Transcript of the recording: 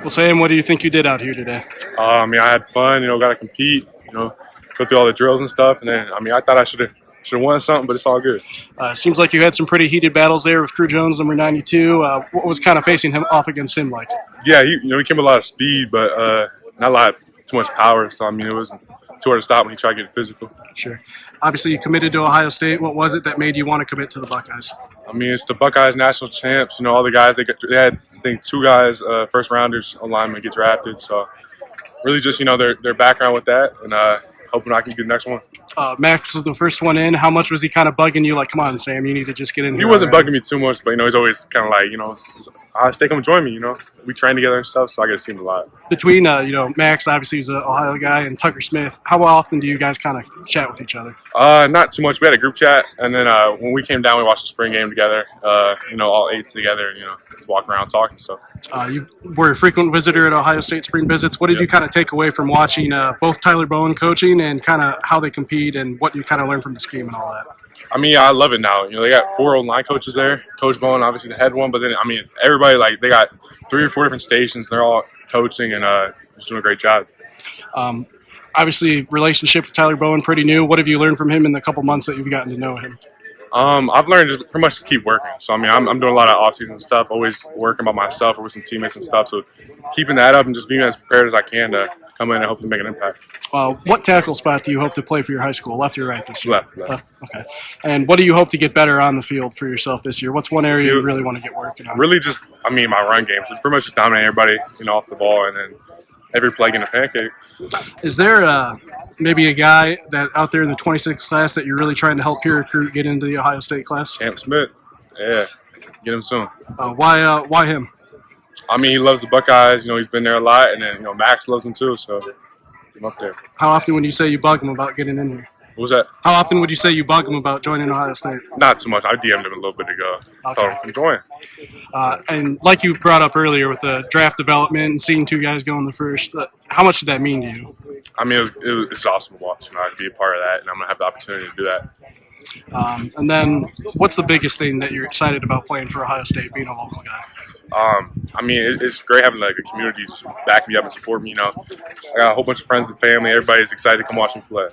Well, Sam, what do you think you did out here today? I had fun. Got to compete. Go through all the drills and stuff. And then, I thought I should have won something, but it's all good. Seems like you had some pretty heated battles there with Crew Jones, number 92. What was kind of facing him off against him like? Yeah, he came with a lot of speed, but not a lot, too much power. So it wasn't too hard to stop when he tried to get physical. Sure. Obviously, you committed to Ohio State. What was it that made you want to commit to the Buckeyes? It's the Buckeyes national champs. All the guys they had, I think, 2 guys, first rounders, linemen get drafted. So really, just their background with that, and hoping I can get the next one. Max was the first one in. How much was he kind of bugging you? Like, come on, Sam, you need to just get in here. He wasn't bugging me too much, but he's always kind of like, Ohio State come join me. We train together and stuff, so I get to see him a lot. Between Max, obviously he's an Ohio guy, and Tucker Smith, how often do you guys kind of chat with each other? Not too much. We had a group chat, and then when we came down, we watched the spring game together. All 8s together, just walk around talking. So you were a frequent visitor at Ohio State spring visits. What did you kind of take away from watching both Tyler Bowen coaching and kind of how they compete and what you kind of learned from the scheme and all that? I love it now. They got 4 old line coaches there. Coach Bowen, obviously the head one, but then everybody, like, they got 3 or 4 different stations. They're all coaching and just doing a great job. Obviously, relationship with Tyler Bowen pretty new. What have you learned from him in the couple months that you've gotten to know him? I've learned just pretty much to keep working. So I'm doing a lot of off-season stuff, always working by myself or with some teammates and stuff. So keeping that up and just being as prepared as I can to come in and hopefully make an impact. What tackle spot do you hope to play for your high school? Left or right this year? Left. Okay. And what do you hope to get better on the field for yourself this year? What's one area you really want to get working on? Really, just my run game. So pretty much just dominate everybody, off the ball, and then every play getting a pancake. Is there maybe a guy that out there in the 26 class that you're really trying to help peer recruit get into the Ohio State class? Cam Smith. Yeah, get him soon. Why him? He loves the Buckeyes. He's been there a lot, and then Max loves him too. So get him up there. How often would you say you bug him about getting in here? What was that? How often would you say you bug him about joining Ohio State? Not too much. I DM'd him a little bit ago. Okay. Told him I'm joining. And like you brought up earlier with the draft development and seeing 2 guys go in the first, how much did that mean to you? It was awesome to watch. I could be a part of that, and I'm going to have the opportunity to do that. And then what's the biggest thing that you're excited about playing for Ohio State, being a local guy? It's great having like a community just back me up and support me. I got a whole bunch of friends and family. Everybody's excited to come watch me play.